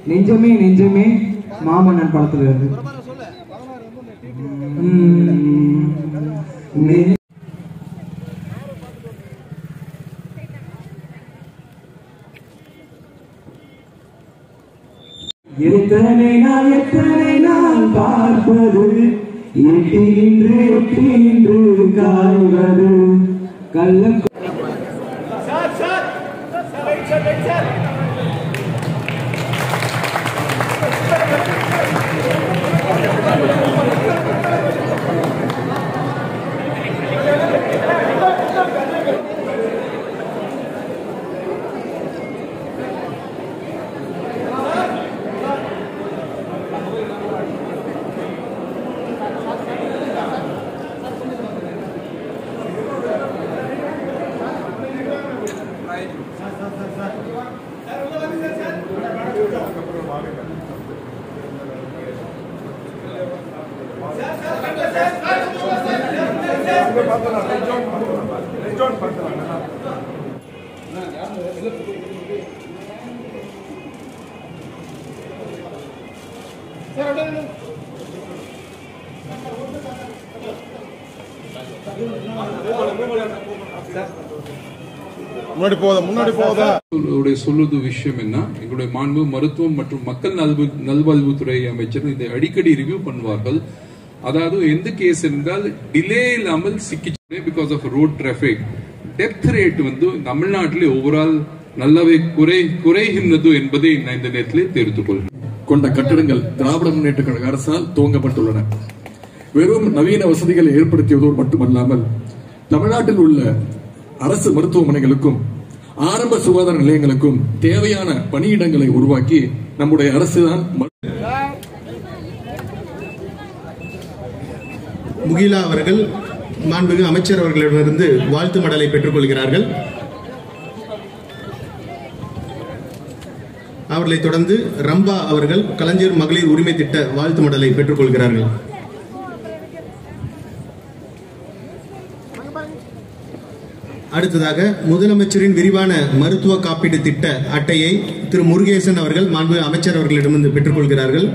நெஞ்சமே நெஞ்சமே மாமன்னன் படத்துல இருந்து எத்தனை நாள் பார்ப்பது எட்டின்று காய்வது கள்ளம் சொல்லுது விஷயம் என்ன, எங்களுடைய மாண்பு மருத்துவம் மற்றும் மக்கள் நல்வாழ்வுத்துறை அமைச்சர் இதை அடிக்கடி ரிவ்யூ பண்ணுவார்கள். அதாவது எந்த கேஸ் இருந்தால் டிலே இல்லாமல் சிக்கிச்சு because of road traffic death rate வந்து தமிழ்நாட்டிலே ஓவரால் நல்லாவே குறைகின்றது என்பதை நான் இந்த நேரத்தில் தெரிவித்துக் கொள்கிறேன். கொண்ட கட்டிடங்கள் திராவிட முன்னேற்ற கழக அரசால் துவங்கப்பட்டுள்ளன. வெறும் நவீன வசதிகளை ஏற்படுத்தியதோடு மட்டுமல்லாமல் தமிழ்நாட்டில் உள்ள அரசு மருத்துவமனைகளுக்கும் ஆரம்ப சுகாதார நிலையங்களுக்கும் தேவையான பணியிடங்களை உருவாக்கி நம்முடைய அரசுதான். முகிலா அவர்கள் மாண்புமிகு அமைச்சர் அவர்களிடமிருந்து வாழ்த்து மடலை பெற்றுக் கொள்கிறார்கள். அவர்களை தொடர்ந்து ரம்பா அவர்கள் கலைஞர் மகளிர் உரிமை திட்ட வாழ்த்து மடலை பெற்றுக் கொள்கிறார்கள். அடுத்ததாக முதலமைச்சரின் விரிவான மருத்துவ காப்பீடு திட்ட அட்டையை திரு முருகேசன் அவர்கள் மாண்புமிகு அமைச்சர் அவர்களிடமிருந்து பெற்றுக் கொள்கிறார்கள்.